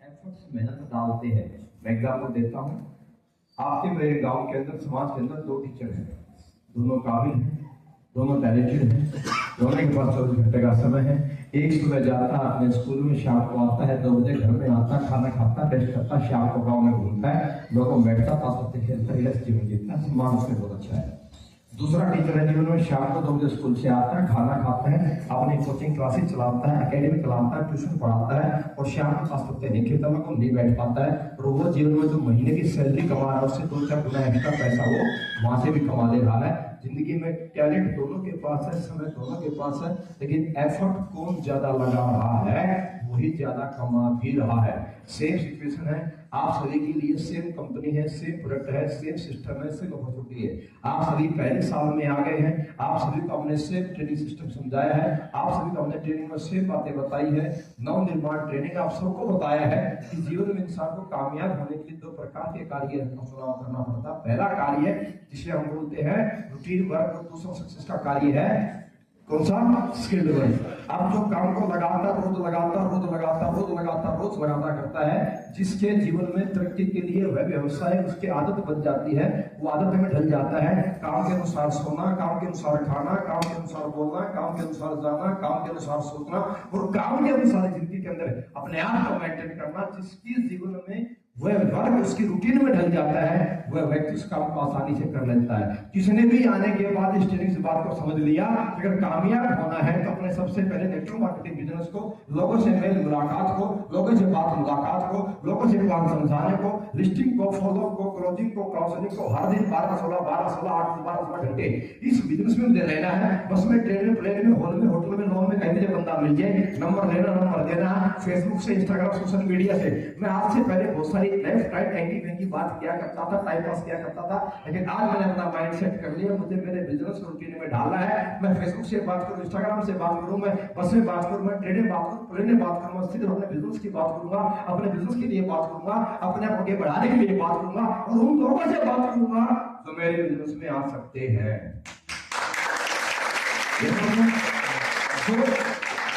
Efforts मेहनत डालते हैं। मैं एग्जाम्पल देता हूँ, आपके मेरे गांव के अंदर, समाज के अंदर 2 टीचर हैं, दोनों काबिल हैं, दोनों टैलेंटेड हैं, दोनों के पास 24 घंटे का समय है। एक सुबह जाता है अपने स्कूल में, शाम को आता है 2 बजे घर में आता, खाना खाता, रेस्ट करता, शाम को गाँव में घूमता है, लोगों में बैठता, ताश पत्ते खेलता है, जीवन जीतना, सम्मान उसमें बहुत अच्छा है। दूसरा टीचर है जीवन में, शाम को 2 बजे स्कूल से आता है, खाना खाता है, अपनी कोचिंग क्लासेस चलाता है, एकेडमी चलाता है, ट्यूशन पढ़ाता है, और शाम को ताश पत्ते नहीं खेलता, वो नहीं बैठ पाता है। और वो जीवन में जो महीने की सैलरी कमा रहा है उससे 2-4 गुना एक्स्ट्रा पैसा वो वहां से भी कमा ले रहा है। जिंदगी में टैलेंट दोनों के पास है, समय दोनों के पास है, लेकिन एफर्ट कौन ज्यादा लगा रहा है वही ज्यादा कमा भी रहा है। सेम सिचुएशन है, आप सभी के लिए सेम कंपनी है, सेम प्रोडक्ट है, सेम सिस्टम है, सेम अपॉर्चुनिटी है। आप सभी पहले साल में आ गए हैं, आप सभी को हमने सेम ट्रेनिंग सिस्टम समझाया है, आप सभी को हमने ट्रेनिंग में सेम बातें बताई है। नव निर्माण ट्रेनिंग आप सबको बताया है कि जीवन में इंसान को कामयाब होने के लिए 2 प्रकार के कार्य करना पड़ता है। पहला कार्य जिसे हम बोलते हैं रूटीन वर्क, और दूसरा सक्सेस का कार्य है कौन सा? Skilled work. अब जो काम को रोज लगातार करता है, जिसके जीवन में तरक्की के लिए वह व्यवसाय उसकी आदत बन जाती है, वो आदत में ढल जाता है। काम के अनुसार सोना, काम के अनुसार खाना, काम के अनुसार बोलना, काम के अनुसार जाना, काम के अनुसार सोचना, और काम के अनुसार जिंदगी के अंदर अपने आप को मेंटेन करना, जिसकी जीवन में वह वर्ग उसकी रूटीन में ढल जाता है, वह व्यक्ति उस काम को आसानी से कर लेता है। किसने भी आने के बाद इस ट्रेनिंग से बात को समझ लिया, अगर कामयाब होना है तो अपने सबसे पहले नेटवर्क मार्केटिंग बिजनेस को, लोगों से मेल मुलाकात को, लोगों से बात मुलाकात को, लोगों से बात समझाने को, लिस्टिंग को, फॉलो को, क्लोजिंग को, काउंसलिंग को, हर दिन 12-16 8-12 घंटे इस बिजनेस में दे लेना है। बस में ट्रेन में, प्लेन में, हॉल में, होटल में, लॉन में कहीं भी बंदा मिल जाए, नंबर लेना, नंबर देना, फेसबुक से, इंस्टाग्राम, सोशल मीडिया से। मैं आज से पहले बहुत सारी लेफ्ट राइट एंटी की बात किया करता था, टाइम पास किया करता था, लेकिन आज मैंने अपना माइंड सेट कर लिया, मुझे मेरे बिजनेस रूटीन में डालना है। मैं फेसबुक से बात करूं, इंस्टाग्राम से बात करूं, मैं बस में बात करूं, मैं ट्रेन में बात करूं, प्लेन में बात करूंगा, सिर्फ अपने बिजनेस की बात करूंगा, अपने बिजनेस के लिए बात करूंगा, अपने आप आगे बढ़ाने के लिए बात करूंगा, और उन लोगों से बात करूंगा जो मेरे बिजनेस में आ सकते हैं। तो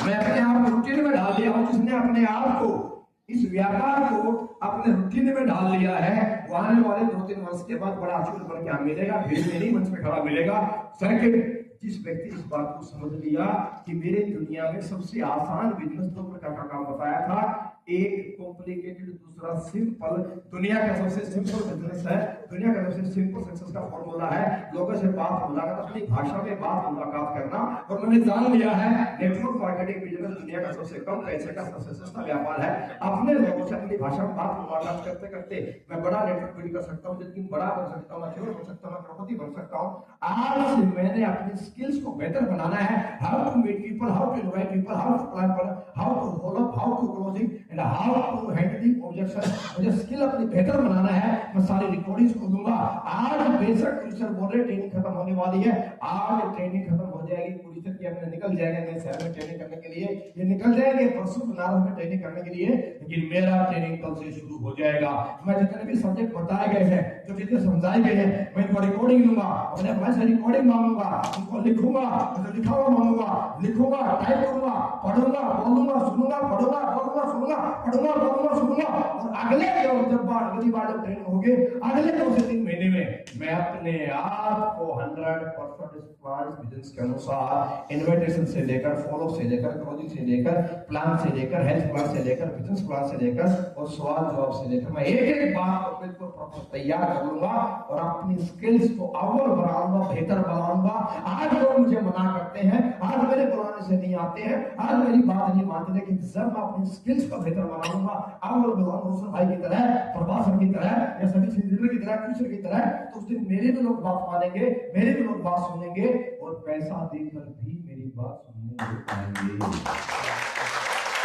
मैं अपने आप को रूटीन में डाल दिया हूं। जिसने अपने आप को, इस व्यापार को अपने रूटीन में डाल लिया है, वो आने वाले 2-3 वर्ष के बाद बड़ा अचूक बन के मिलेगा, भीड़ में नहीं, मंच पे खड़ा मिलेगा। सेकंड, जिस व्यक्ति इस बात को समझ लिया कि मेरे दुनिया में सबसे आसान बिजनेस 2 प्रकार का काम बताया था, एक कॉम्प्लिकेटेड, दूसरा सिंपल। दुनिया का सबसे सिंपल बिजनेस है, दुनिया का सबसे सिंपल सक्सेस का फॉर्मूला है लोगों से बात मुलाकात, अपनी भाषा में बात मुलाकात करना। और मैंने जान लिया है नेटवर्क मार्केटिंग बिजनेस दुनिया का सबसे कम पैसे का सबसे सस्ता व्यापार है। अपने लोगों से अपनी भाषा में बात मुलाकात करते करते मैं बड़ा नेटवर्क बिल्ड कर सकता हूँ, जिंदगी बड़ा बन सकता हूँ, अच्छे बन सकता हूँ, मैं करोड़पति बन सकता हूँ। आज से मैंने अपनी स्किल्स को बेहतर बनाना है। How to meet people, how to invite people, how to plan पर, how to follow, how to closing and how to handling objection. मुझे स्किल अपनी बेहतर बनाना है। मैं सारी रिकॉर्डिंग्स को दूंगा। आज बेशक टीचर बोल रहे ट्रेनिंग खत्म होने वाली है, आज ट्रेनिंग खत्म हो जाएगी, पूरी तक अपने निकल जाएंगे नए शहर में ट्रेनिंग करने के लिए, ये निकल जाएंगे परसों बनारस में ट्रेनिंग करने के लिए, लेकिन मेरा ट्रेनिंग कल से शुरू हो जाएगा। मैं जितने भी सब्जेक्ट बताए गए हैं, जो चीजें समझाई गई हैं, मैं इनको रिकॉर्डिंग दूंगा, अपने भाई से रिकॉर्डिंग मांगूंगा, उनको लिखूंगा, जो लिखा हुआ मांगूंगा, लिखूंगा, टाइप करूंगा, पढ़ूंगा, बोलूंगा, सुनूंगा, पढ़ूंगा, बोलूंगा, सुनूंगा, पढ़ूंगा, बोलूंगा, सुनूंगा। और अगली बार जब ट्रेनिंग होगी, अगले 2 से 3 महीने में मैं अपने आप को 100% बिजनेस के अनुसार इन्विटेशन से लेकर, फॉलो से लेकर, क्लोजिंग से लेकर, प्लान से लेकर, हेल्थ प्लान से लेकर, बिजनेस प्लान से लेकर, और सवाल जवाब से लेकर, मैं एक बात को बिल्कुल प्रॉपर तैयार करूंगा और अपनी स्किल्स को अव्वल बनाऊंगा, बेहतर बनाऊंगा। आज लोग मुझे मना करते हैं, आज मेरे बुलाने से नहीं आते हैं, आज मेरी बात नहीं मानते, लेकिन जब मैं अपनी स्किल्स को बेहतर बनाऊंगा, अव्वल बनाऊंगा, रोशन भाई की तरह, प्रभास सर की तरह, या सभी सिंगर की तरह, टीचर की तरह, तो उस दिन मेरे भी लोग बात मानेंगे, मेरे भी लोग बात सुनेंगे, और पैसा देकर भी मेरी बात सुनने आएंगे।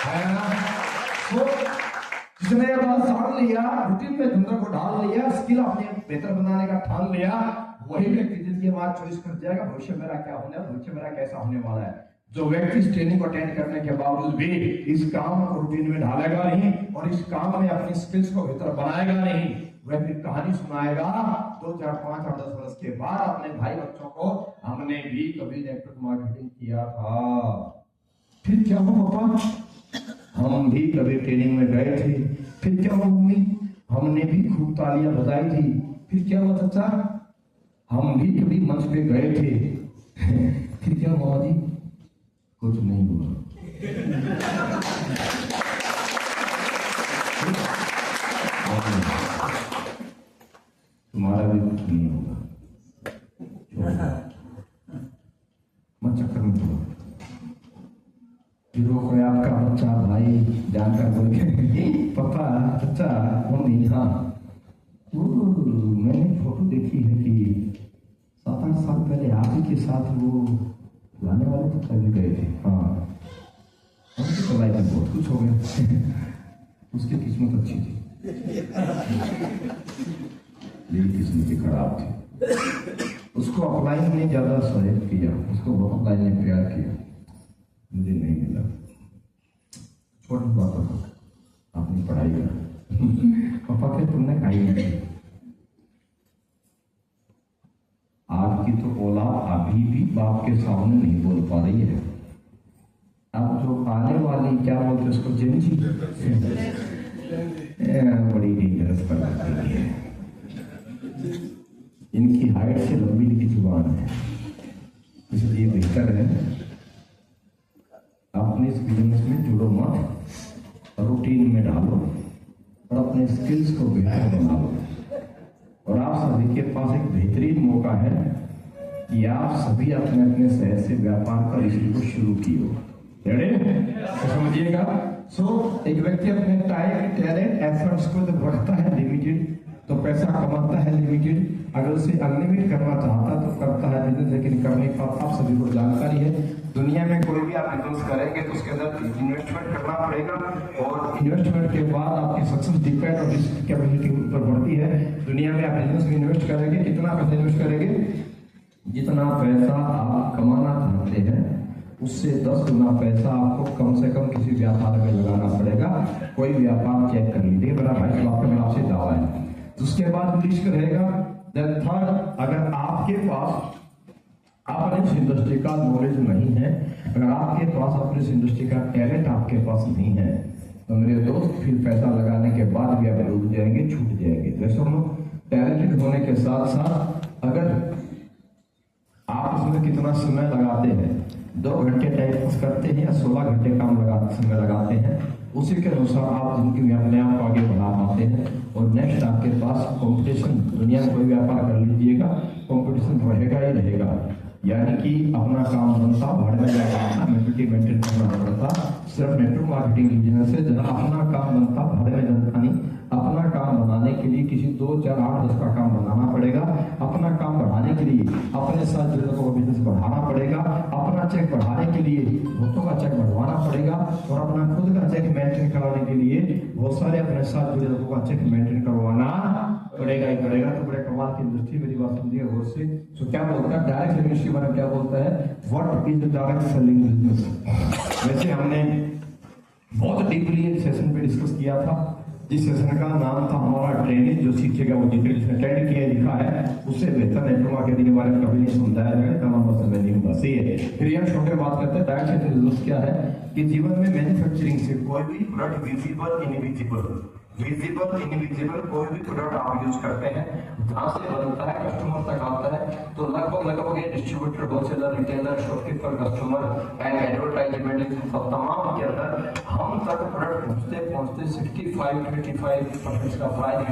है ना? तो जिसने ये बात जान लिया, रूटीन में धंधा को ढाल लिया, स्किल अपने बेहतर बनाने का ठान लिया, वही व्यक्ति जिंदगी में चॉइस कर जाएगा भविष्य मेरा क्या होने है, भविष्य मेरा कैसा होने वाला है। जो व्यक्ति इस ट्रेनिंग को अटेंड करने के बावजूद भी इस काम को रूटीन में ढालेगा नहीं और इस काम में अपनी स्किल्स को बेहतर बनाएगा नहीं, वह फिर कहानी सुनाएगा 2, 4, 5 और 10 वर्ष के बाद अपने भाई बच्चों को, हमने भी कभी नेटवर्क मार्केटिंग किया था। फिर क्या हो पापा? हम भी कभी ट्रेनिंग में गए थे, फिर क्या हुआ मम्मी, हमने भी खूब तालियां बजाई थी, फिर क्या हुआ चाचा, हम भी कभी मंच पे गए थे, फिर क्या हुआ जी, कुछ नहीं हुआ। तुम्हारा भी कुछ नहीं होगा, मत चक्कर में पड़ो। फिर वो कोई आपका बच्चा भाई जानकर बोल के पापा चाचा मम्मी, हाँ वो मैंने फोटो देखी है कि 7-8 साल पहले आप ही के साथ वो लाने वाले तो कभी गए थे, हाँ उनकी कलाई में बहुत कुछ हो गया। उसकी किस्मत अच्छी थी, मेरी किस्मत खराब थी। उसको अपलाइन ने ज्यादा सहयोग किया, उसको बहुत लाइन ने प्यार किया, मुझे नहीं मिला। छोटी बात हो, आपने पढ़ाई करा, पापा के तुमने खाई नहीं। आपकी तो औलाद अभी भी बाप के सामने नहीं बोल पा रही है। अब जो आने वाली क्या बोलते उसको जिंजी बड़ी डेंजरस पर है। इनकी हाइट से लंबी इनकी जुबान है, इसलिए बेहतर है अपने इस बिजनेस में जुड़ो मत, रूटीन में डालो और अपने स्किल्स को बेहतर बना लो। और आप सभी के पास एक बेहतरीन मौका है कि आप सभी अपने अपने शहर से व्यापार का इसी को शुरू किए। तो समझिएगा, एक व्यक्ति अपने टाइम, टैलेंट, एफर्ट्स को जब रखता है लिमिटेड तो पैसा कमाता है लिमिटेड। अगर उसे अनलिमिटेड करना चाहता तो करता है बिजनेस, लेकिन करने का आप सभी को जानकारी है दुनिया में कोई भी आप बिजनेस करेंगे तो उसके अंदर इन्वेस्टमेंट करना पड़ेगा और इन्वेस्टमेंट के बाद आपकी सक्सेस डिपेंड और रिस्क कैपेसिटी ऊपर बढ़ती है। दुनिया में आप बिजनेस में इन्वेस्ट करेंगे, कितना पैसा इन्वेस्ट करेंगे, जितना पैसा आप कमाना चाहते हैं उससे 10 गुना पैसा आपको कम से कम किसी व्यापार में लगाना पड़ेगा। कोई व्यापार चेक कर लीजिए मेरा भाई, तो आपका मेरा आपसे दावा है। उसके बाद रिस्क रहेगा। देन थर्ड, अगर आपके पास अपने इस इंडस्ट्री का नॉलेज नहीं है, अगर आपके पास अपने इस इंडस्ट्री का टैलेंट आपके पास नहीं है तो मेरे दोस्त फिर पैसा लगाने के बाद भी आप डूब जाएंगे, छूट जाएंगे। जैसे हम टैलेंटेड होने के साथ साथ अगर आप उसमें कितना समय लगाते हैं, 2 घंटे टाइम पास करते हैं या 16 घंटे समय लगाते हैं, उसी के अनुसार आप जिंदगी में अपने आप को आगे बढ़ा पाते हैं। और नेक्स्ट आपके पास कंपटीशन, दुनिया में कोई व्यापार कर लीजिएगा कंपटीशन रहेगा ही रहेगा। यानी कि अपना काम बनता भाड़ में जाएगा, मेंटेन करना पड़ता। सिर्फ नेटवर्क मार्केटिंग बिजनेस है जहाँ अपना काम बनता भाड़ में जनता नहीं। अपना काम बनाने के लिए किसी 2, 4, 8, 10 का काम बनाना पड़ेगा। अपना काम बढ़ाने के लिए अपने साथ जुड़े लोगों का बिजनेस बढ़ाना पड़ेगा। अपना चेक बढ़ाने के लिए भूतों का चेक बढ़वाना पड़ेगा और अपना खुद का चेक मेंटेन कराने के लिए बहुत सारे अपने साथ जुड़े लोगों का चेक मेंटेन करवाना पड़ेगा ही पड़ेगा। तो बड़े कमाल की इंडस्ट्री, मेरी बात समझिए गौर से। तो क्या बोलता है डायरेक्ट सेलिंग इंडस्ट्री में, क्या बोलता है, what is the direct selling business. वैसे हमने बहुत डीपली सेशन पे डिस्कस किया था, जिस सेशन का नाम था हमारा ट्रेनिंग, जो सीखेगा वो जीतेगा। जिसने ट्रेंड किया लिखा है उससे बेहतर नेटवर्क मार्केटिंग के बारे में कभी नहीं समझाया जाएगा, तमाम समय नहीं होगा। सही है। फिर यहाँ छोटे बात करते हैं डायरेक्ट सेलिंग बिजनेस क्या है कि जीवन में मैन्युफैक्चरिंग से कोई भी प्रोडक्ट विजिबल इनविजिबल कोई भी प्रोडक्ट आप यूज करते हैं, जहां से बनता है कस्टमर तक आता है, तो लगभग ये distributor, wholesaler, retailer, shopkeeper, customer and advertisement सब तमाम के अंदर हम तक प्रोडक्ट पहुंचते 65-85% का प्राइस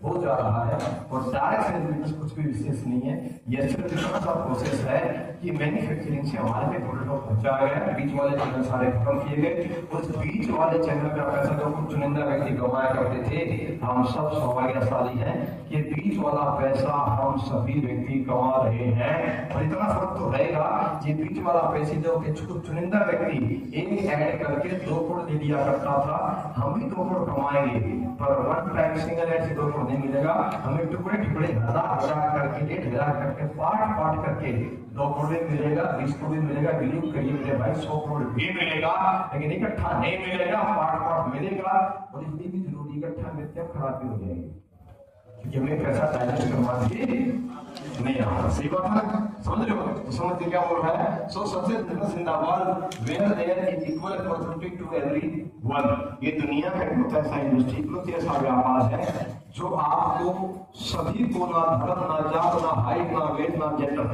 हो जा रहा है। और डायरेक्ट सेलिंग बिजनेस कुछ भी विशेष नहीं है, यह सिर्फ इतना सा प्रोसेस है कि मैन्युफैक्चरिंग से हमारे पे प्रोडक्ट को पहुंचाया गया, बीच वाले चैनल सारे खत्म किए गए। उस बीच वाले चैनल का पैसा जो कुछ चुनिंदा व्यक्ति कमाया करते थे, हम सब सौभाग्यशाली हैं कि बीच वाला पैसा हम सभी व्यक्ति कमा रहे हैं। और इतना फर्क तो रहेगा कि बीच वाला पैसे जो कुछ चुनिंदा व्यक्ति एक ऐड करके 2 करोड़ दे दिया करता था, हम भी 2 करोड़ कमाएंगे, पर वन टाइम सिंगल ऐड से 2 करोड़ नहीं मिलेगा। हमें टुकड़े टुकड़े हजार करके 1,500 करके पार्ट करके 2 करोड़ मिलेगा, 20 करोड़ मिलेगा। बिलीव करिए मेरे भाई 100 करोड़ भी मिलेगा, लेकिन इकट्ठा नहीं मिलेगा, पार्ट मिलेगा। और इसलिए भी जरूरी इकट्ठा मिलते हैं खराब भी हो जाएंगे। कि हमें पैसा डाइजेस्ट करवा भी नहीं आता। सही बात है ना, समझ रहे हो? तो समझ के क्या बोल रहा है? So success business in the world where there is equal opportunity to everyone. ये दुनिया का एक ऐसा इंडस्ट्री ऐसा व्यापार है जो आपको सभी को, ना धर्म, ना जात, ना हाइट, ना वेट, ना जेंडर,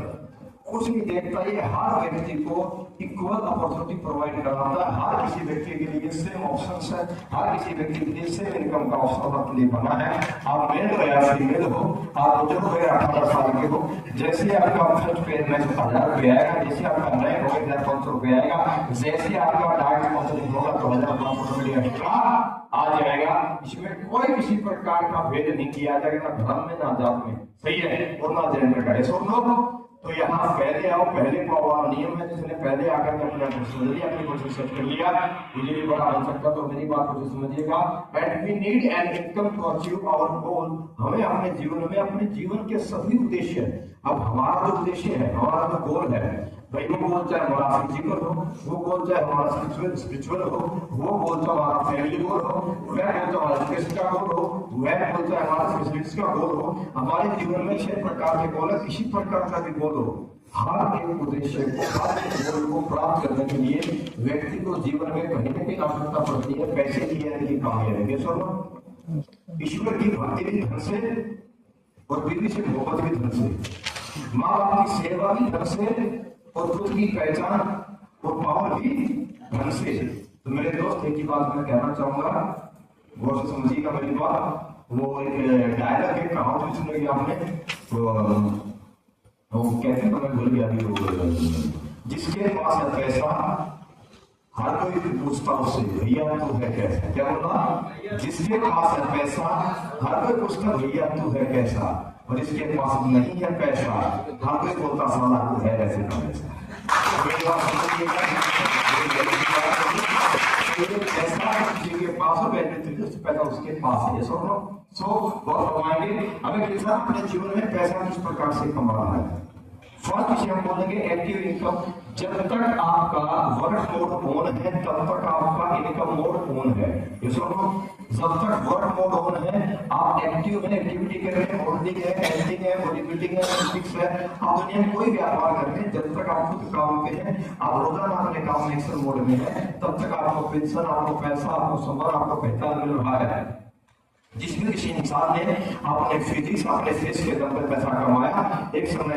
कुछ नहीं देखता। ये हर व्यक्ति को इक्वल अपॉर्चुनिटी प्रोवाइड कराता है। हर किसी व्यक्ति के लिए सेम ऑप्शन है, हर किसी व्यक्ति के लिए सेम इनकम का ऑप्शन आपके लिए बना है। आप मेल हो या फीमेल हो, आप बुजुर्ग हो या 18 साल के हो, जैसे आपका फर्स्ट पे में 1000 रुपये आएगा, जैसे आपका रैंक हो 1500 रुपये आएगा, जैसे आपका डाइट काउंसलिंग होगा 2500 रुपये एक्स्ट्रा आ जाएगा। इसमें कोई किसी प्रकार का भेद नहीं किया जाएगा, ना धर्म में, ना जात में, सही है, और ना जेंडर का। ऐसा लोग तो यहाँ पहले आओ, पहले को वाला नियम है, जिसने पहले आकर के अपना समझ लिया, अपनी कोशिश सेट कर लिया, मुझे भी बड़ा बन सकता, तो मेरी बात को समझिएगा। And we need an income to achieve our goal. हमें अपने जीवन में, अपने जीवन के सभी उद्देश्य, अब हमारा जो उद्देश्य है, हमारा जो गोल है भाई, वो गोल चाहे हमारा फिजिकल हो, वो गोल चाहे हमारा स्पिरिचुअल हो, वो गोल चाहे हमारा फैमिली गोल हो, वह गोल चाहे हमारा एजुकेशन का गोल हो, वह गोल चाहे हमारा फैसिलिटीज का गोल हो। हमारे जीवन में 6 प्रकार के गोल है, किसी प्रकार का भी गोल हो, हर एक उद्देश्य को, हर एक गोल को प्राप्त करने के लिए व्यक्ति को जीवन में कहीं न कहीं आवश्यकता पड़ती है पैसे की, यानी कि कामयाबी। सुनो, ईश्वर की भक्ति भी धन से, और बीवी से मोहब्बत भी धन से, माँ बाप की सेवा भी धन से, और खुद की पहचान और पावर भी धन से। तो मेरे दोस्त, एक ही बात मैं कहना चाहूंगा, गौर से समझिएगा मेरी बात। वो एक डायलॉग है, कहावत भी सुनेगी आपने, वो कहते हैं, तो मैं भूल गया अभी, वो जिसके पास है पैसा हर कोई पूछता उससे, भैया तू है कैसा। क्या बोला? जिसके पास है पैसा हर कोई पूछता, भैया तू है कैसा, और जिसके पास नहीं है पैसा हर कोई बोलता, साला तू है ऐसे का वैसा। जिसके पास पैसा उसके पास है। सो बहुत कमाएंगे। हमें किसान अपने जीवन में पैसा किस प्रकार से कमाना है? फर्स्ट विषय हम बोलेंगे एक्टिव इनकम। जब तक आपका वर्क मोड ऑन है तब तक आपका इनकम मोड ऑन है। जब तक वर्क मोड ऑन है, आप एक्टिव में एक्टिविटी कर रहे हैं, मॉडलिंग है, एडिटिंग है, बॉडी बिल्डिंग है, फिजिक्स है, आप दुनिया में कोई व्यापार कर रहे हैं, जब तक आप खुद काम पे हैं, आप रोजाना अपने काम में एक्शन मोड में है, तब तक आपको पेंशन, आपको पैसा, आपको सम्मान, आपको पहचान मिल रहा है। जिसमें किसी इंसान ने अपने फिजिक्स, अपने फेस के दम पर पैसा कमाया, एक समय